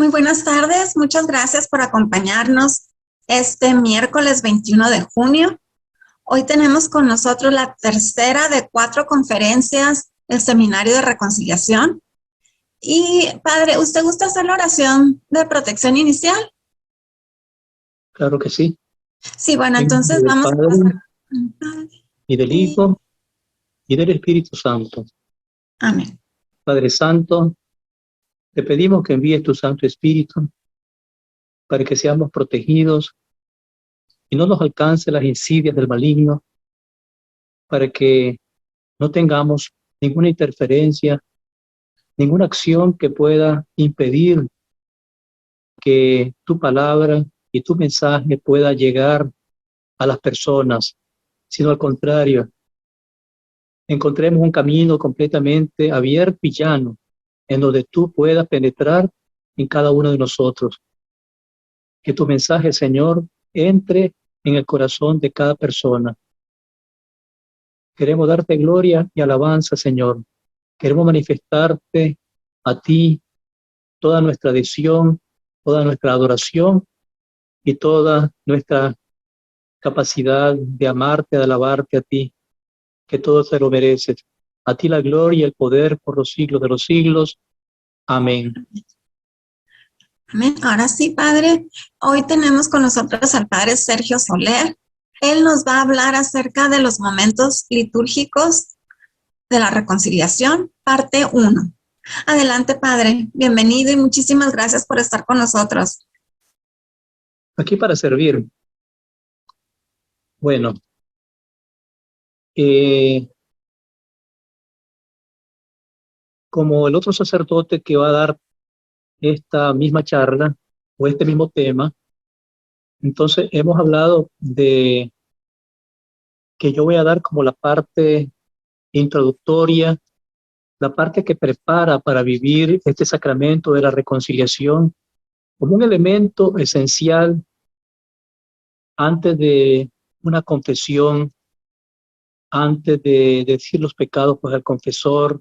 Muy buenas tardes, muchas gracias por acompañarnos este miércoles 21 de junio. Hoy tenemos con nosotros la tercera de 4 conferencias del Seminario de Reconciliación. Y Padre, ¿usted gusta hacer la oración de protección inicial? Claro que sí. Sí, bueno, En nombre entonces del vamos a Padre, pasar. y del Hijo, y del Espíritu Santo. Amén. Padre Santo, te pedimos que envíes tu Santo Espíritu para que seamos protegidos y no nos alcance las insidias del maligno, para que no tengamos ninguna interferencia, ninguna acción que pueda impedir que tu palabra y tu mensaje pueda llegar a las personas, sino al contrario, encontremos un camino completamente abierto y llano, en donde tú puedas penetrar en cada uno de nosotros. Que tu mensaje, Señor, entre en el corazón de cada persona. Queremos darte gloria y alabanza, Señor. Queremos manifestarte a ti toda nuestra adhesión, toda nuestra adoración y toda nuestra capacidad de amarte, de alabarte a ti, que todo te lo mereces. A ti la gloria y el poder por los siglos de los siglos. Amén. Amén. Ahora sí, Padre, hoy tenemos con nosotros al Padre Sergio Soler. Él nos va a hablar acerca de los momentos litúrgicos de la reconciliación, parte 1. Adelante, Padre. Bienvenido y muchísimas gracias por estar con nosotros. Aquí para servir. Bueno, como el otro sacerdote que va a dar esta misma charla o este mismo tema, entonces hemos hablado de que yo voy a dar como la parte introductoria, la parte que prepara para vivir este sacramento de la reconciliación como un elemento esencial antes de una confesión, antes de decir los pecados pues al confesor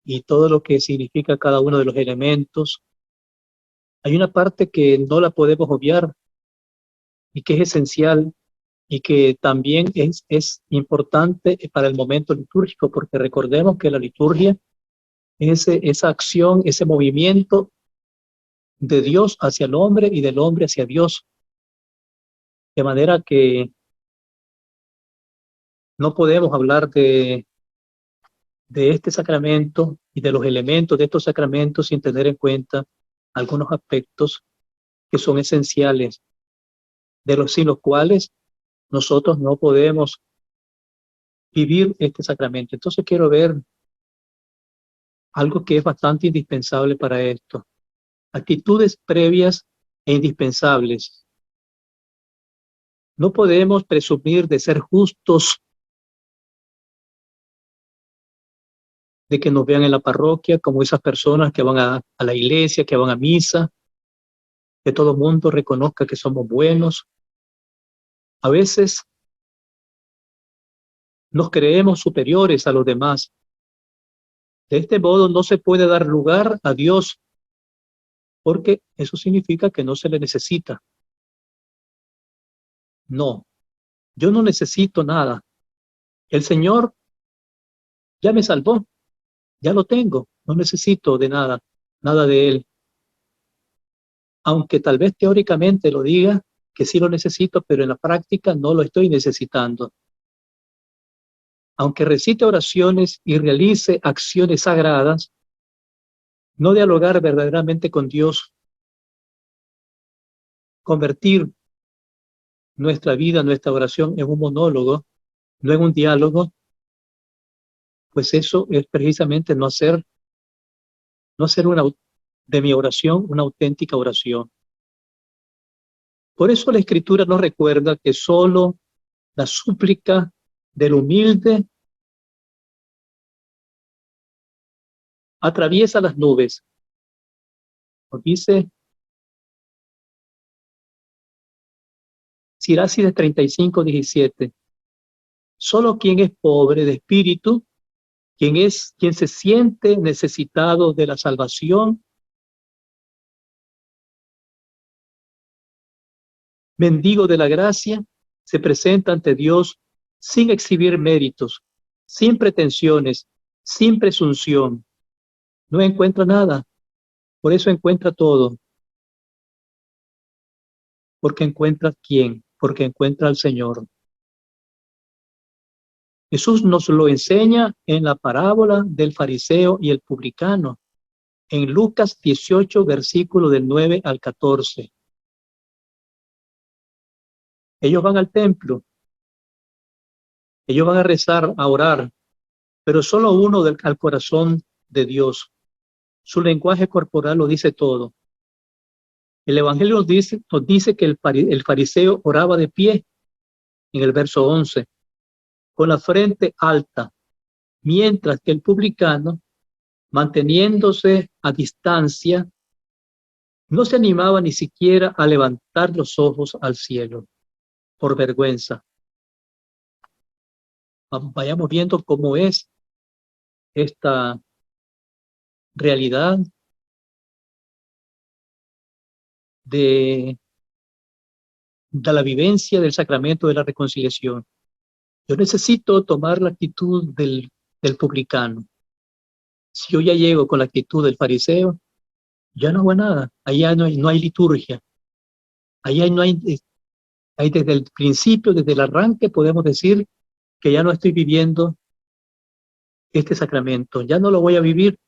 y todo lo que significa cada uno de los elementos. Hay una parte que no la podemos obviar y que es esencial y que también es importante para el momento litúrgico, porque recordemos que la liturgia es esa acción, ese movimiento de Dios hacia el hombre y del hombre hacia Dios, de manera que no podemos hablar de este sacramento y de los elementos de estos sacramentos sin tener en cuenta algunos aspectos que son esenciales, sin los cuales nosotros no podemos vivir este sacramento. Entonces quiero ver algo que es bastante indispensable para esto. Actitudes previas e indispensables. No podemos presumir de ser justos, de que nos vean en la parroquia como esas personas que van a la iglesia, que van a misa, que todo el mundo reconozca que somos buenos. A veces nos creemos superiores a los demás. De este modo no se puede dar lugar a Dios, porque eso significa que no se le necesita. No, yo no necesito nada. El Señor ya me salvó, ya lo tengo, no necesito de nada, nada de Él. Aunque tal vez teóricamente lo diga, que sí lo necesito, pero en la práctica no lo estoy necesitando. Aunque recite oraciones y realice acciones sagradas, no dialogar verdaderamente con Dios, convertir nuestra vida, nuestra oración en un monólogo, no en un diálogo, pues eso es precisamente no hacer de mi oración una auténtica oración. Por eso la Escritura nos recuerda que solo la súplica del humilde atraviesa las nubes. Nos dice Sirácides 35:17. Solo quien es pobre de espíritu, quien se siente necesitado de la salvación, mendigo de la gracia, se presenta ante Dios sin exhibir méritos, sin pretensiones, sin presunción. No encuentra nada, por eso encuentra todo. Porque encuentra quién, porque encuentra al Señor. Jesús nos lo enseña en la parábola del fariseo y el publicano, en Lucas 18, versículo del 9 al 14. Ellos van al templo, ellos van a rezar, a orar, pero solo uno al corazón de Dios. Su lenguaje corporal lo dice todo. El Evangelio nos dice que el fariseo oraba de pie, en el verso 11, con la frente alta, mientras que el publicano, manteniéndose a distancia, no se animaba ni siquiera a levantar los ojos al cielo, por vergüenza. Vayamos viendo cómo es esta realidad de la vivencia del sacramento de la reconciliación. Yo necesito tomar la actitud del publicano. Si yo ya llego con la actitud del fariseo, ya no hago nada. Allá no hay liturgia. Allá no hay desde el principio, desde el arranque, podemos decir que ya no estoy viviendo este sacramento. Ya no lo voy a vivir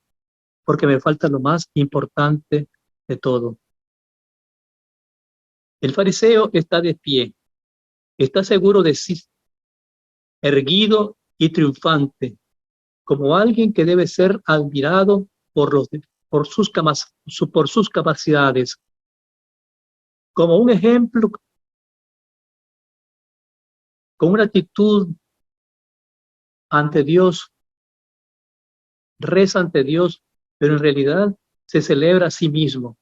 porque me falta lo más importante de todo. El fariseo está de pie, está seguro de sí, erguido y triunfante, como alguien que debe ser admirado por sus capacidades, como un ejemplo, con una actitud ante Dios, reza ante Dios, pero en realidad se celebra a sí mismo.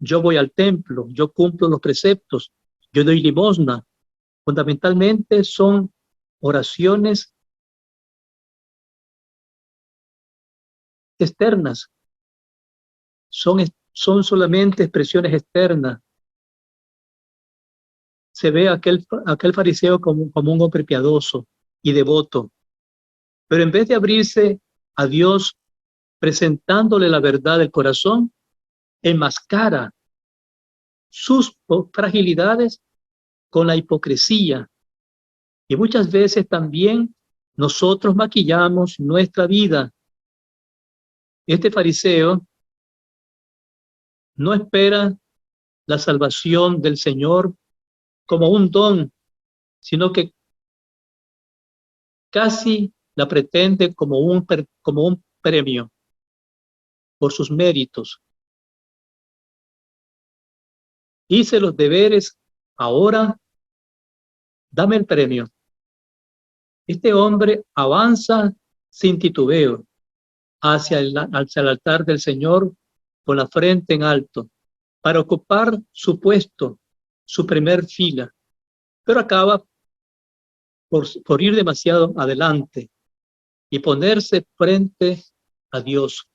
Yo voy al templo, yo cumplo los preceptos, yo doy limosna. Fundamentalmente son oraciones externas, son solamente expresiones externas. Se ve aquel fariseo como un hombre piadoso y devoto, pero en vez de abrirse a Dios presentándole la verdad del corazón, enmascara sus fragilidades con la hipocresía. Y muchas veces también nosotros maquillamos nuestra vida. Este fariseo no espera la salvación del Señor como un don, sino que casi la pretende como un premio por sus méritos. Hice los deberes, ahora dame el premio. Este hombre avanza sin titubeo hacia el altar del Señor con la frente en alto para ocupar su puesto, su primer fila, pero acaba por ir demasiado adelante y ponerse frente a Dios.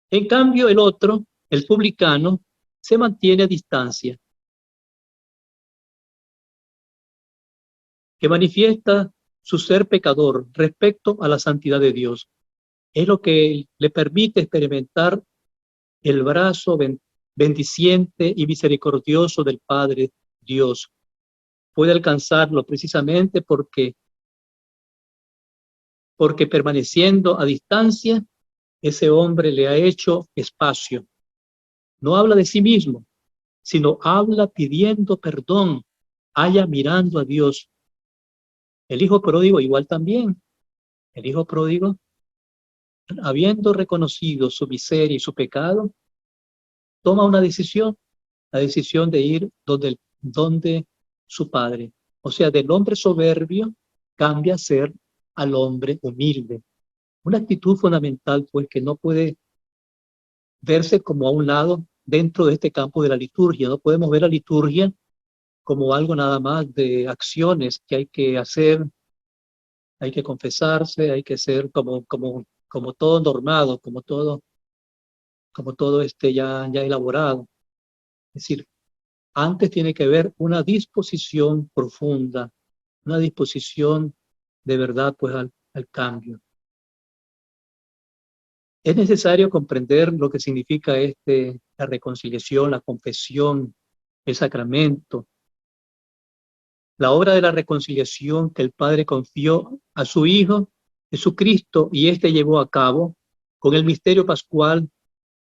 En cambio, el otro, el publicano, se mantiene a distancia, que manifiesta su ser pecador respecto a la santidad de Dios. Es lo que le permite experimentar el brazo bendiciente y misericordioso del Padre Dios. Puede alcanzarlo precisamente porque permaneciendo a distancia, ese hombre le ha hecho espacio. No habla de sí mismo, sino habla pidiendo perdón, mirando a Dios. El hijo pródigo igual también. El hijo pródigo, habiendo reconocido su miseria y su pecado, toma una decisión, la decisión de ir donde su padre. O sea, del hombre soberbio cambia a ser al hombre humilde. Una actitud fundamental, pues, que no puede verse como a un lado dentro de este campo de la liturgia. No podemos ver la liturgia como algo nada más de acciones que hay que hacer, hay que confesarse, hay que ser como todo normado, como todo como todo esté ya elaborado. Es decir, antes tiene que haber una disposición profunda, una disposición de verdad pues al cambio. Es necesario comprender lo que significa la reconciliación, la confesión, el sacramento, la obra de la reconciliación que el Padre confió a su Hijo Jesucristo y éste llevó a cabo con el misterio pascual,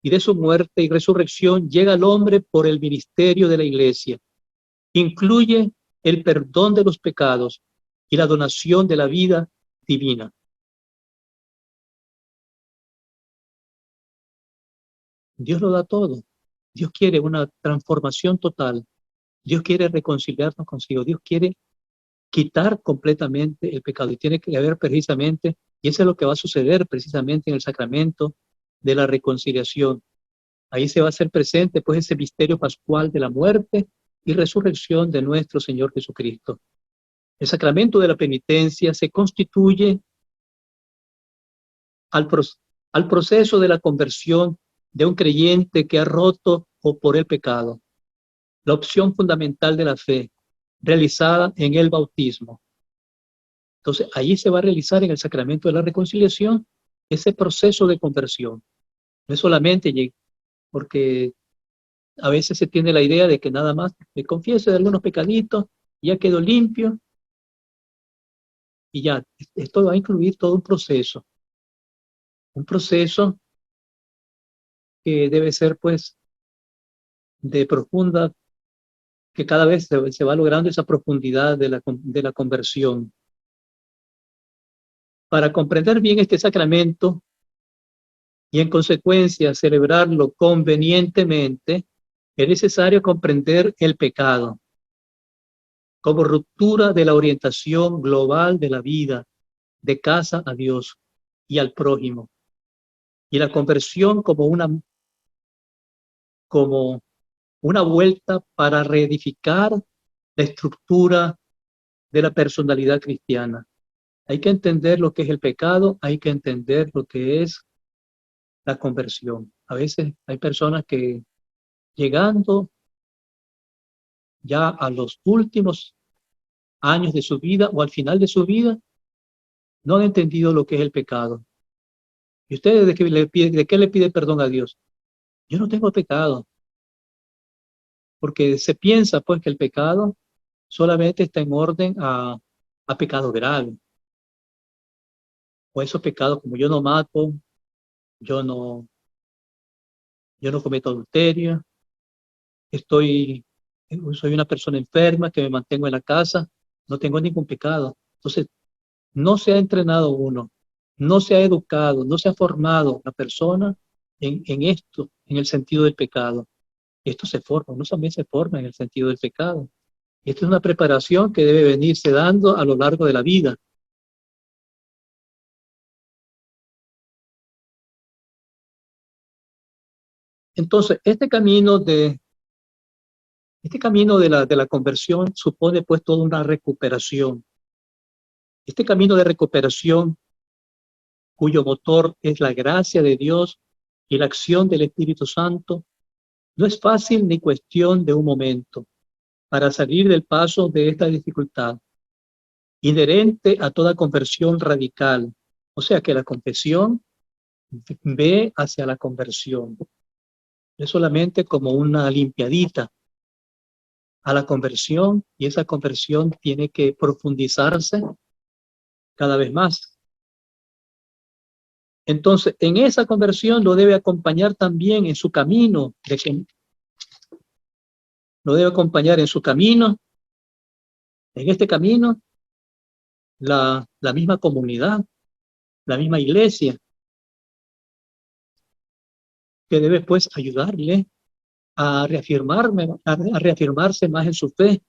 y de su muerte y resurrección llega al hombre por el ministerio de la Iglesia. Incluye el perdón de los pecados y la donación de la vida divina. Dios lo da todo. Dios quiere una transformación total. Dios quiere reconciliarnos consigo. Dios quiere quitar completamente el pecado. Y tiene que haber precisamente, y eso es lo que va a suceder precisamente en el sacramento de la reconciliación. Ahí se va a hacer presente pues ese misterio pascual de la muerte y resurrección de nuestro Señor Jesucristo. El sacramento de la penitencia se constituye al proceso de la conversión de un creyente que ha roto por el pecado. La opción fundamental de la fe, realizada en el bautismo. Entonces, ahí se va a realizar en el sacramento de la reconciliación ese proceso de conversión. No es solamente porque a veces se tiene la idea de que nada más me confieso de algunos pecaditos, ya quedo limpio, y ya, esto va a incluir todo un proceso que debe ser pues de profunda, que cada vez se va logrando esa profundidad de la conversión. Para comprender bien este sacramento y en consecuencia celebrarlo convenientemente, es necesario comprender el pecado como ruptura de la orientación global de la vida, de casa a Dios y al prójimo, y la conversión como una vuelta para reedificar la estructura de la personalidad cristiana. Hay que entender lo que es el pecado, hay que entender lo que es la conversión. A veces hay personas que llegando ya a los últimos años de su vida o al final de su vida, no han entendido lo que es el pecado. ¿Y ustedes de qué le pide perdón a Dios? Yo no tengo pecado, porque se piensa pues que el pecado solamente está en orden a pecado grave. O esos pecados como yo no mato, yo no cometo adulterio, soy una persona enferma que me mantengo en la casa, no tengo ningún pecado. Entonces, no se ha entrenado uno, no se ha educado, no se ha formado la persona en esto, en el sentido del pecado. Esto se forma, uno también se forma en el sentido del pecado. Esta es una preparación que debe venirse dando a lo largo de la vida. Entonces, este camino de la conversión supone pues toda una recuperación. Este camino de recuperación, cuyo motor es la gracia de Dios y la acción del Espíritu Santo, no es fácil ni cuestión de un momento para salir del paso de esta dificultad, inherente a toda conversión radical. O sea que la confesión ve hacia la conversión. Es solamente como una limpiadita a la conversión, y esa conversión tiene que profundizarse cada vez más. Entonces, en esa conversión lo debe acompañar también en su camino, en este camino, la misma comunidad, la misma iglesia, que debe pues ayudarle a reafirmarse más en su fe,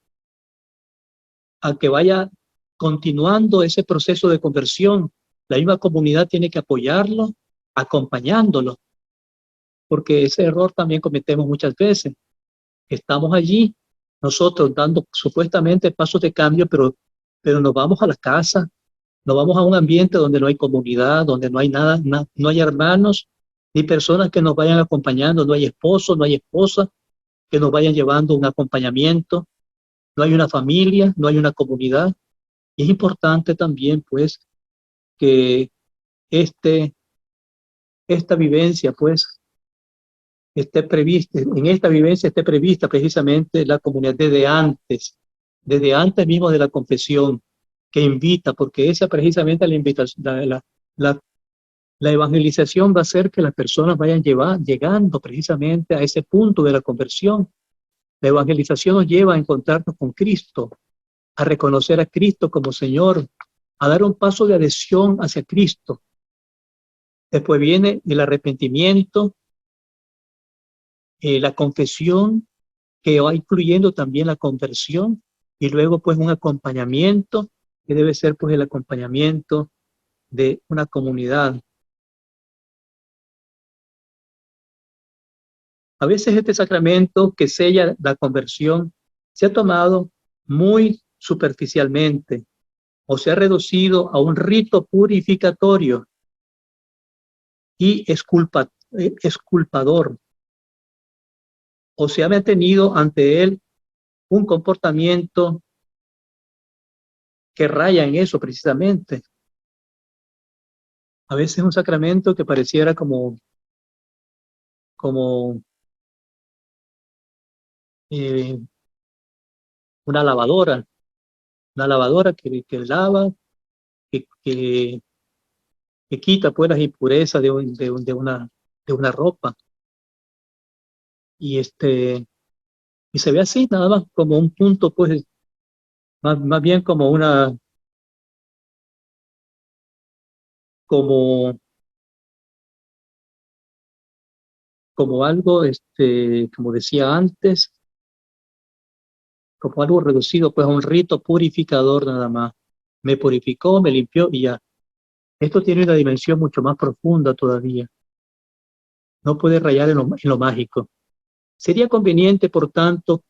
a que vaya continuando ese proceso de conversión. La misma comunidad tiene que apoyarlo, acompañándolo, porque ese error también cometemos muchas veces. Estamos allí, nosotros dando supuestamente pasos de cambio, pero nos vamos a la casa, nos vamos a un ambiente donde no hay comunidad, donde no hay nada, no hay hermanos, ni personas que nos vayan acompañando, no hay esposo, no hay esposa que nos vayan llevando un acompañamiento, no hay una familia, no hay una comunidad. Y es importante también, pues, que esta vivencia, pues, esté prevista, en esta vivencia esté prevista precisamente la comunidad desde antes mismo de la confesión, que invita, porque esa precisamente la invitación, la, la evangelización va a hacer que las personas vayan llegando precisamente a ese punto de la conversión. La evangelización nos lleva a encontrarnos con Cristo, a reconocer a Cristo como Señor, a dar un paso de adhesión hacia Cristo. Después viene el arrepentimiento, la confesión, que va incluyendo también la conversión, y luego pues un acompañamiento, que debe ser pues el acompañamiento de una comunidad. A veces este sacramento que sella la conversión se ha tomado muy superficialmente o se ha reducido a un rito purificatorio y exculpador, o se ha mantenido ante él un comportamiento que raya en eso precisamente. A veces un sacramento que pareciera como eh, una lavadora que lava, que, que, que quita pues las impurezas de una ropa. Y, y se ve así, nada más como un punto, pues, más bien como como, como algo, como decía antes, como algo reducido, pues, a un rito purificador nada más. Me purificó, me limpió y ya. Esto tiene una dimensión mucho más profunda todavía. No puede rayar en lo mágico. Sería conveniente, por tanto,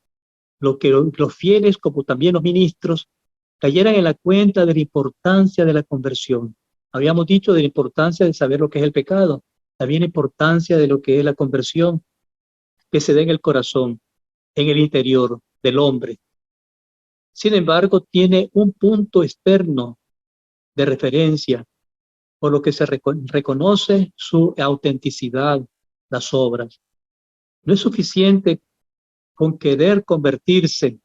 que los fieles, como también los ministros, cayeran en la cuenta de la importancia de la conversión. Habíamos dicho de la importancia de saber lo que es el pecado, también la importancia de lo que es la conversión, que se da en el corazón, en el interior del hombre. Sin embargo, tiene un punto externo de referencia, por lo que se reconoce su autenticidad, las obras. No es suficiente con querer convertirse.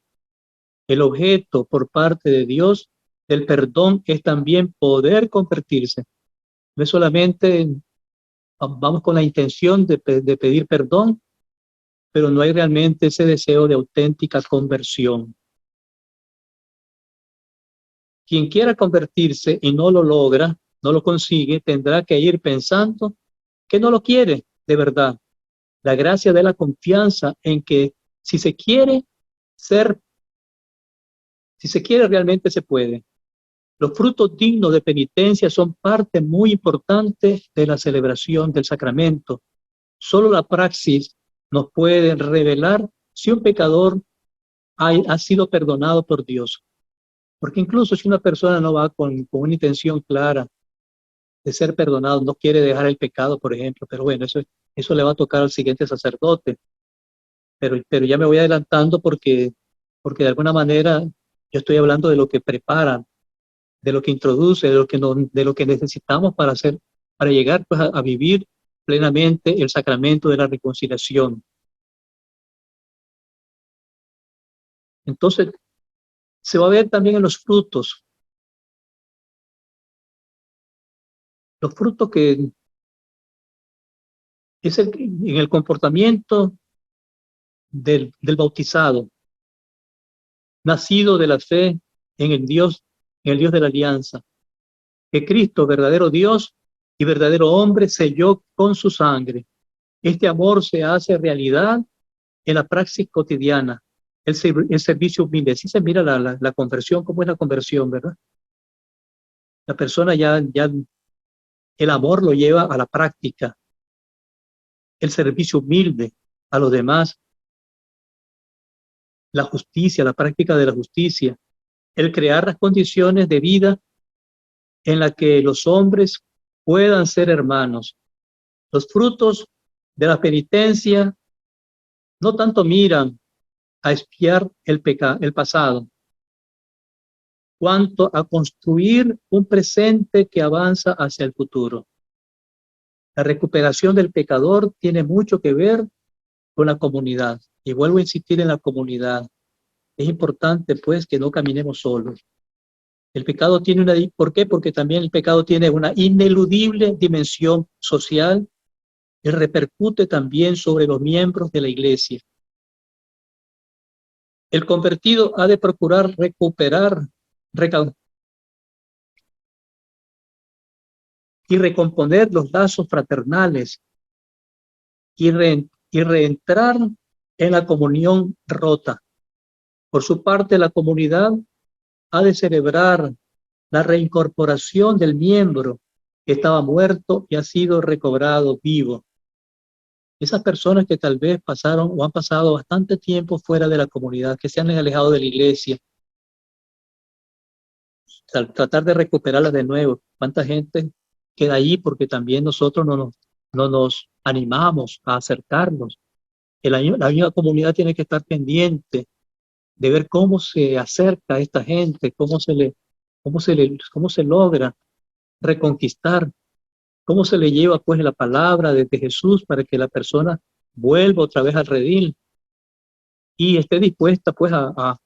El objeto por parte de Dios del perdón es también poder convertirse. No es solamente vamos con la intención de pedir perdón, pero no hay realmente ese deseo de auténtica conversión. Quien quiera convertirse y no lo logra, no lo consigue, tendrá que ir pensando que no lo quiere de verdad. La gracia de la confianza en que si se quiere ser, si se quiere realmente se puede. Los frutos dignos de penitencia son parte muy importante de la celebración del sacramento. Solo la praxis nos puede revelar si un pecador ha sido perdonado por Dios. Porque incluso si una persona no va con una intención clara de ser perdonado, no quiere dejar el pecado, por ejemplo, pero bueno, eso le va a tocar al siguiente sacerdote. Pero ya me voy adelantando porque de alguna manera yo estoy hablando de lo que prepara, de lo que introduce, de lo que necesitamos para llegar pues, a vivir plenamente el sacramento de la reconciliación. Entonces, se va a ver también en los frutos que es en el comportamiento del bautizado, nacido de la fe en el Dios de la alianza, que Cristo, verdadero Dios y verdadero hombre, selló con su sangre. Este amor se hace realidad en la praxis cotidiana, el servicio humilde. Así se mira la conversión, cómo es la conversión, ¿verdad? La persona ya el amor lo lleva a la práctica, el servicio humilde a los demás, la justicia, la práctica de la justicia, el crear las condiciones de vida en las que los hombres puedan ser hermanos. Los frutos de la penitencia no tanto miran a expiar el pasado, cuanto a construir un presente que avanza hacia el futuro. La recuperación del pecador tiene mucho que ver con la comunidad. Y vuelvo a insistir en la comunidad. Es importante, pues, que no caminemos solos. El pecado tiene una... ¿Por qué? Porque también el pecado tiene una ineludible dimensión social y repercute también sobre los miembros de la iglesia. El convertido ha de procurar recuperar y recomponer los lazos fraternales y reentrar en la comunión rota. Por su parte, la comunidad ha de celebrar la reincorporación del miembro que estaba muerto y ha sido recobrado vivo. Esas personas que tal vez pasaron o han pasado bastante tiempo fuera de la comunidad, que se han alejado de la iglesia, tratar de recuperarlas de nuevo. ¿Cuánta gente queda allí porque también nosotros no nos animamos a acercarnos? La misma comunidad tiene que estar pendiente de ver cómo se acerca a esta gente, cómo se logra reconquistar, cómo se le lleva pues la palabra de Jesús para que la persona vuelva otra vez al redil y esté dispuesta pues a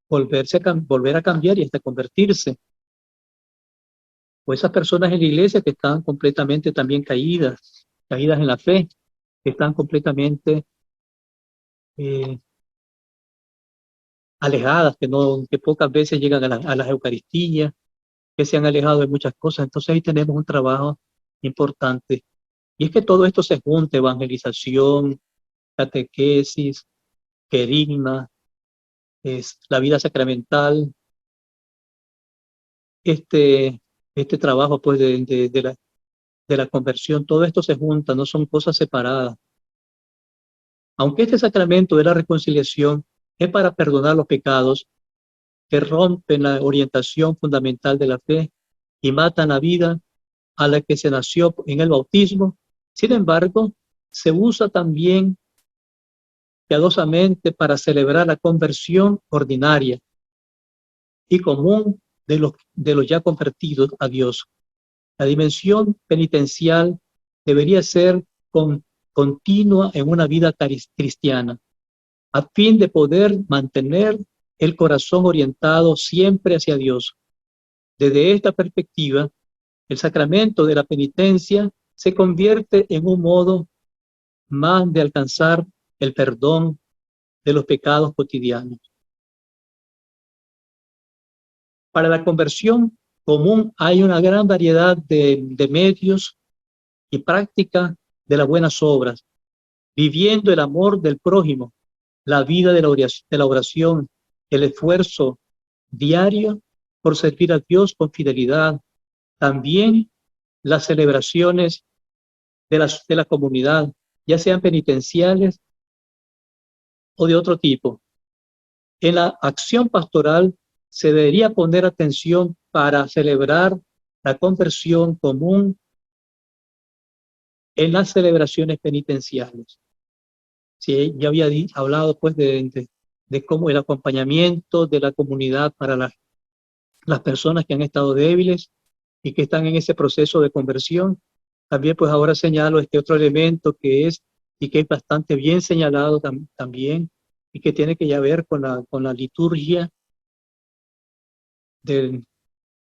volver a cambiar y hasta convertirse. O esas personas en la iglesia que están completamente también caídas en la fe, que están completamente alejadas, que pocas veces llegan a las Eucaristías, que se han alejado de muchas cosas. Entonces ahí tenemos un trabajo importante. Y es que todo esto se junta: evangelización, catequesis, querigma, la vida sacramental, este trabajo pues de la conversión. Todo esto se junta, no son cosas separadas. Aunque este sacramento de la reconciliación es para perdonar los pecados que rompen la orientación fundamental de la fe y matan la vida a la que se nació en el bautismo, sin embargo, se usa también piadosamente para celebrar la conversión ordinaria y común de los ya convertidos a Dios. La dimensión penitencial debería ser continua en una vida cristiana, a fin de poder mantener el corazón orientado siempre hacia Dios. Desde esta perspectiva, el sacramento de la penitencia se convierte en un modo más de alcanzar el perdón de los pecados cotidianos. Para la conversión común hay una gran variedad de medios y práctica de las buenas obras, viviendo el amor del prójimo, la vida de la oración, el esfuerzo diario por servir a Dios con fidelidad, también las celebraciones de la comunidad, ya sean penitenciales o de otro tipo. En la acción pastoral se debería poner atención para celebrar la conversión común en las celebraciones penitenciales. Sí, ya había hablado pues de cómo el acompañamiento de la comunidad para las personas que han estado débiles y que están en ese proceso de conversión. También pues ahora señalo este otro elemento que es bastante bien señalado también, y que tiene que ya ver con la liturgia,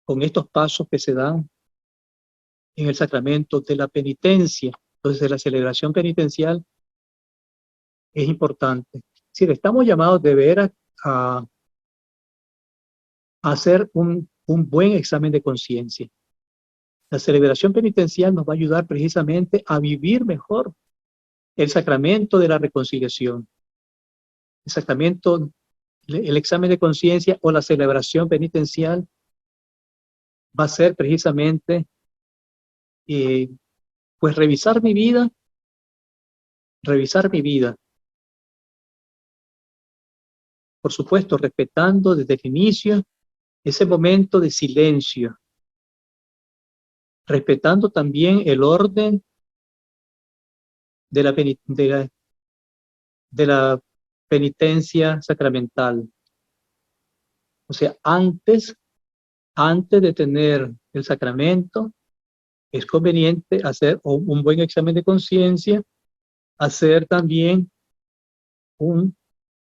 con estos pasos que se dan en el sacramento de la penitencia. Entonces, de la celebración penitencial es importante. Si estamos llamados de veras a hacer un buen examen de conciencia. La celebración penitencial nos va a ayudar precisamente a vivir mejor el sacramento de la reconciliación. El sacramento, el examen de conciencia o la celebración penitencial va a ser precisamente pues revisar mi vida, por supuesto, respetando desde el inicio ese momento de silencio, respetando también el orden de la penitencia sacramental. O sea, antes de tener el sacramento, es conveniente hacer un buen examen de conciencia, hacer también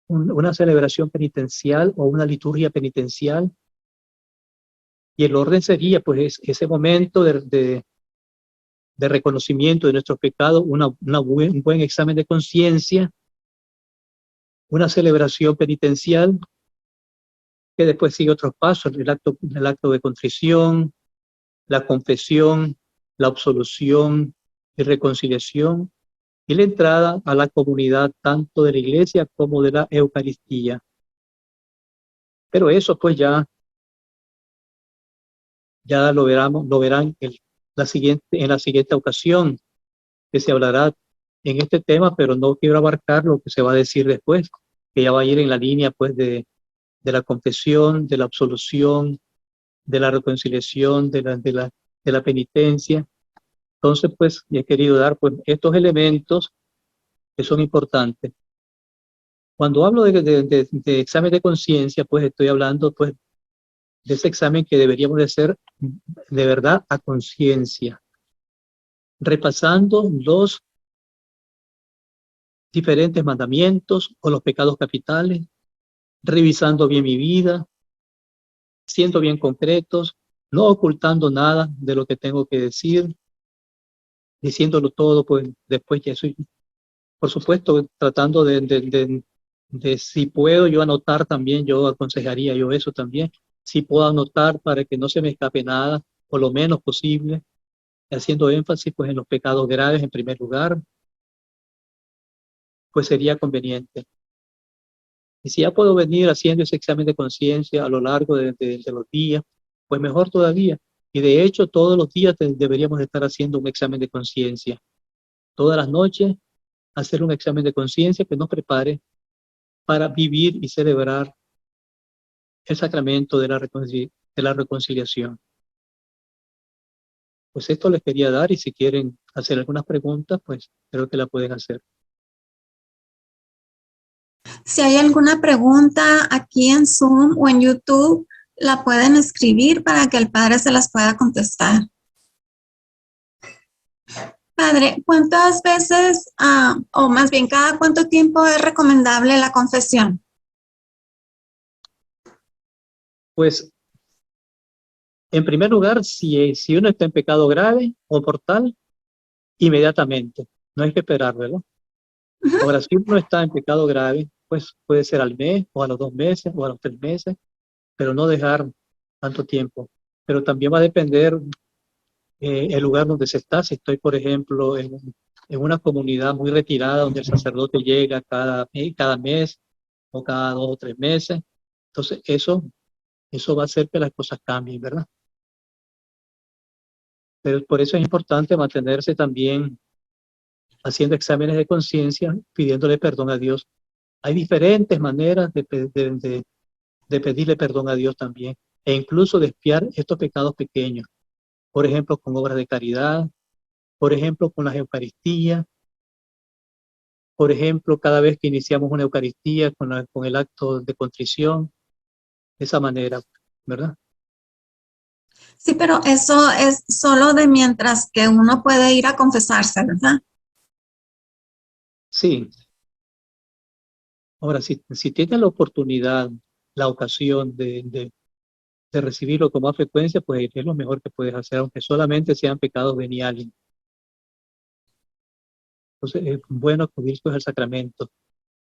una celebración penitencial o una liturgia penitencial. Y el orden sería, pues, ese momento de reconocimiento de nuestros pecados, un buen examen de conciencia, una celebración penitencial, que después sigue otros pasos, el acto de contrición, la confesión, la absolución y reconciliación, y la entrada a la comunidad tanto de la iglesia como de la Eucaristía. Pero eso pues ya lo verán en la siguiente ocasión que se hablará en este tema, pero no quiero abarcar lo que se va a decir después, que ya va a ir en la línea pues de la confesión, de la absolución, de la reconciliación, de la penitencia. Entonces, pues, he querido dar pues estos elementos que son importantes. Cuando hablo de examen de conciencia, pues estoy hablando pues de ese examen que deberíamos de hacer de verdad a conciencia, repasando los diferentes mandamientos o los pecados capitales, revisando bien mi vida, siendo bien concretos, no ocultando nada de lo que tengo que decir, diciéndolo todo, pues después ya soy, por supuesto, tratando de si puedo yo anotar también, yo aconsejaría yo eso también, si puedo anotar para que no se me escape nada, o lo menos posible, haciendo énfasis pues en los pecados graves en primer lugar, pues sería conveniente. Y si ya puedo venir haciendo ese examen de conciencia a lo largo de los días, pues mejor todavía. Y de hecho, todos los días deberíamos estar haciendo un examen de conciencia. Todas las noches, hacer un examen de conciencia que nos prepare para vivir y celebrar el sacramento de la reconciliación. Pues esto les quería dar y si quieren hacer algunas preguntas, pues creo que la pueden hacer. Si hay alguna pregunta aquí en Zoom o en YouTube, la pueden escribir para que el padre se las pueda contestar. Padre, ¿cuántas veces, o más bien cada cuánto tiempo es recomendable la confesión? Pues, en primer lugar, si uno está en pecado grave o mortal, inmediatamente. No hay que esperar, ¿verdad? Ahora, si uno está en pecado grave, pues puede ser al mes, o a los 2 meses, o a los 3 meses, pero no dejar tanto tiempo. Pero también va a depender el lugar donde se está. Si estoy, por ejemplo, en una comunidad muy retirada donde el sacerdote llega cada mes o cada 2 o 3 meses, entonces eso va a hacer que las cosas cambien, ¿verdad? Pero por eso es importante mantenerse también haciendo exámenes de conciencia, pidiéndole perdón a Dios. Hay diferentes maneras de pedirle perdón a Dios también, e incluso de expiar estos pecados pequeños. Por ejemplo, con obras de caridad, por ejemplo, con las Eucaristías, por ejemplo, cada vez que iniciamos una Eucaristía con el acto de contrición, de esa manera, ¿verdad? Sí, pero eso es solo de mientras que uno puede ir a confesarse, ¿verdad? Sí. Ahora, si tienes la oportunidad, la ocasión de recibirlo con más frecuencia, pues es lo mejor que puedes hacer, aunque solamente sean pecados veniales. Entonces es bueno acudir pues al sacramento,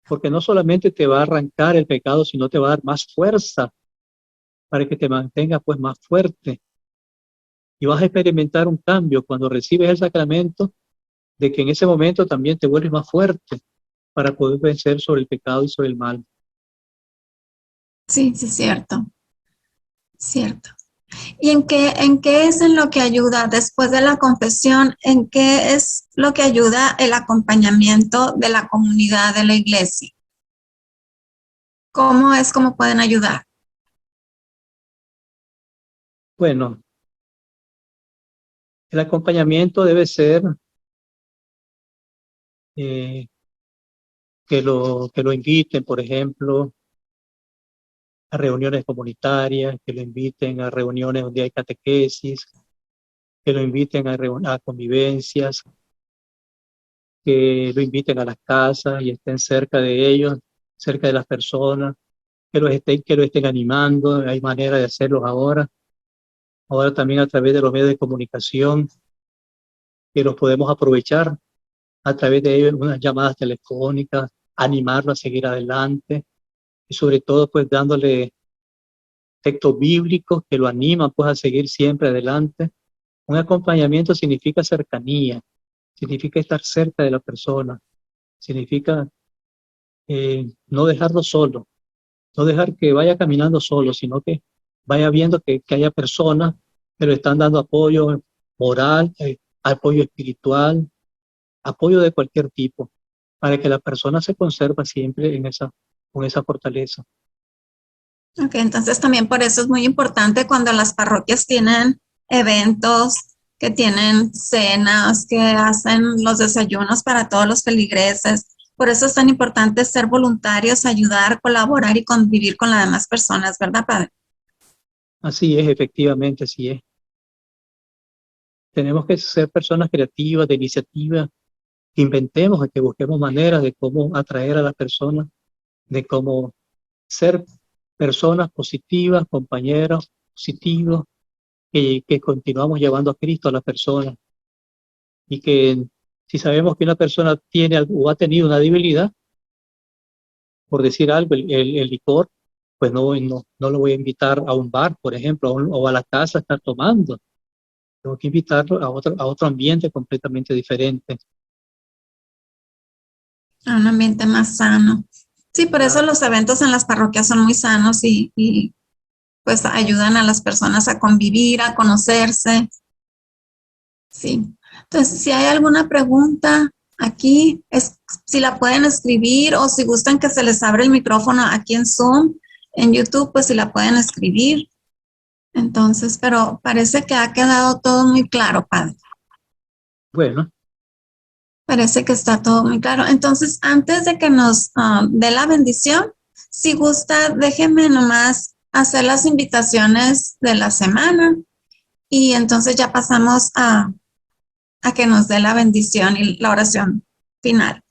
porque no solamente te va a arrancar el pecado, sino te va a dar más fuerza para que te mantenga pues más fuerte. Y vas a experimentar un cambio cuando recibes el sacramento, de que en ese momento también te vuelves más fuerte para poder vencer sobre el pecado y sobre el mal. Sí, sí, cierto. Cierto. ¿Y en qué es en lo que ayuda después de la confesión? ¿En qué es lo que ayuda el acompañamiento de la comunidad de la iglesia? ¿Cómo pueden ayudar? Bueno, El acompañamiento debe ser eh, que lo inviten, por ejemplo, a reuniones comunitarias, que lo inviten a reuniones donde hay catequesis, que lo inviten a convivencias, que lo inviten a las casas y estén cerca de ellos, cerca de las personas, que lo estén animando. Hay manera de hacerlos ahora. Ahora también a través de los medios de comunicación, que los podemos aprovechar a través de ellos, unas llamadas telefónicas, animarlo a seguir adelante y sobre todo pues dándole textos bíblicos que lo animan pues a seguir siempre adelante. Un acompañamiento significa cercanía, significa estar cerca de la persona, significa no dejarlo solo, no dejar que vaya caminando solo, sino que vaya viendo que haya personas que le están dando apoyo moral, apoyo espiritual, apoyo de cualquier tipo, para que la persona se conserve siempre con esa fortaleza. Ok, entonces también por eso es muy importante cuando las parroquias tienen eventos, que tienen cenas, que hacen los desayunos para todos los feligreses. Por eso es tan importante ser voluntarios, ayudar, colaborar y convivir con las demás personas, ¿verdad, padre? Así es, efectivamente, así es. Tenemos que ser personas creativas, de iniciativa, que inventemos, que busquemos maneras de cómo atraer a las personas, de cómo ser personas positivas, compañeros positivos, que continuamos llevando a Cristo a las personas. Y que si sabemos que una persona tiene o ha tenido una debilidad, por decir algo, el licor, pues no lo voy a invitar a un bar, por ejemplo, o a la casa a estar tomando. Tengo que invitarlo a otro ambiente completamente diferente. A un ambiente más sano. Sí, por eso Claro. los eventos en las parroquias son muy sanos y pues ayudan a las personas a convivir, a conocerse. Sí. Entonces, si hay alguna pregunta aquí, es si la pueden escribir o si gustan que se les abra el micrófono aquí en Zoom, en YouTube, pues si la pueden escribir. Entonces, pero parece que ha quedado todo muy claro, padre. Bueno, Parece que está todo muy claro. Entonces, antes de que nos dé la bendición, si gusta, déjeme nomás hacer las invitaciones de la semana y entonces ya pasamos a que nos dé la bendición y la oración final.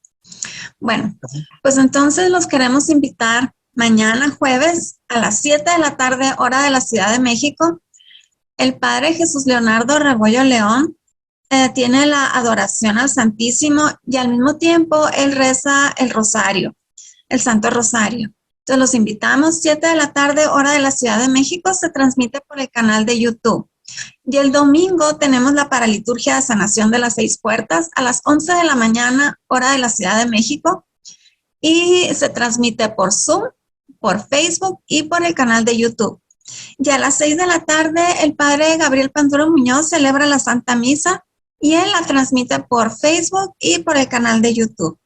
Bueno, pues entonces los queremos invitar mañana jueves a las 7 de la tarde, hora de la Ciudad de México. El Padre Jesús Leonardo Rebollo León tiene la adoración al Santísimo y al mismo tiempo él reza el rosario, el Santo Rosario. Entonces los invitamos, 7 de la tarde, hora de la Ciudad de México, se transmite por el canal de YouTube. Y el domingo tenemos la paraliturgia de sanación de las 6 puertas a las 11 de la mañana, hora de la Ciudad de México, y se transmite por Zoom, por Facebook y por el canal de YouTube. Y a las 6 de la tarde, el padre Gabriel Panduro Muñoz celebra la Santa Misa y él la transmite por Facebook y por el canal de YouTube.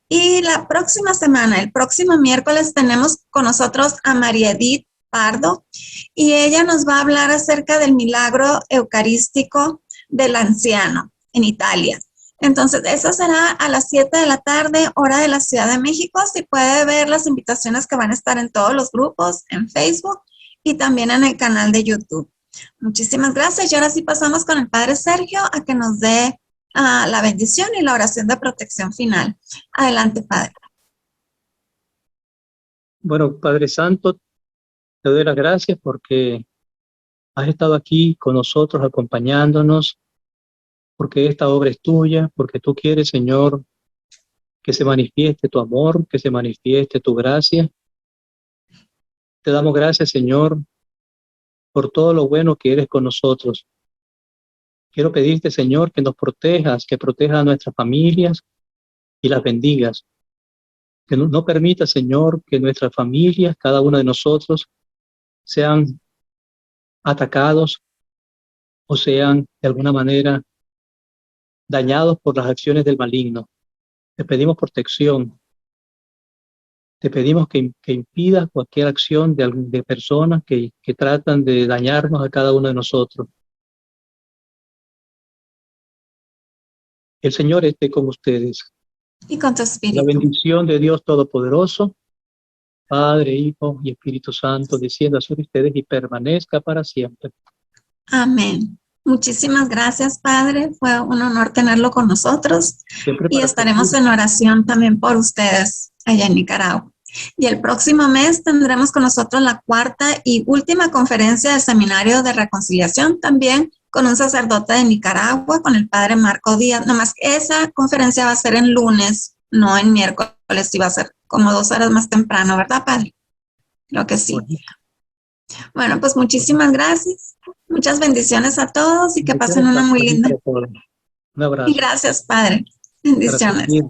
Y la próxima semana, el próximo miércoles, tenemos con nosotros a María Edith Pardo y ella nos va a hablar acerca del milagro eucarístico del anciano en Italia. Entonces, eso será a las 7 de la tarde, hora de la Ciudad de México. Si puede ver las invitaciones que van a estar en todos los grupos, en Facebook y también en el canal de YouTube. Muchísimas gracias. Y ahora sí pasamos con el Padre Sergio a que nos dé la bendición y la oración de protección final. Adelante, Padre. bueno, Padre Santo, te doy las gracias porque has estado aquí con nosotros, acompañándonos, porque esta obra es tuya, porque tú quieres, Señor, que se manifieste tu amor, que se manifieste tu gracia. Te damos gracias, Señor, por todo lo bueno que eres con nosotros. Quiero pedirte, Señor, que nos protejas, que protejas a nuestras familias y las bendigas. Que no permita, Señor, que nuestras familias, cada uno de nosotros, sean atacados o sean de alguna manera dañados por las acciones del maligno. Te pedimos protección. Te pedimos que impidas cualquier acción de personas que tratan de dañarnos a cada uno de nosotros. El Señor esté con ustedes. Y con tu La espíritu. bendición de Dios Todopoderoso, Padre, Hijo y Espíritu Santo, descienda sobre ustedes y permanezca para siempre. Amén. Muchísimas gracias, Padre. Fue un honor tenerlo con nosotros Siempre y para estaremos servir. en oración también por ustedes allá en Nicaragua. Y el próximo mes tendremos con nosotros la cuarta y última conferencia del Seminario de Reconciliación, también con un sacerdote de Nicaragua, con el Padre Marco Díaz. Nomás que esa conferencia va a ser en lunes, no en miércoles, y va a ser como 2 horas más temprano, ¿verdad, Padre? Creo que sí. Bueno, pues muchísimas gracias. Muchas bendiciones a todos y que pasen una muy linda. Un Y abrazo. gracias, Padre. Para Bendiciones. servir.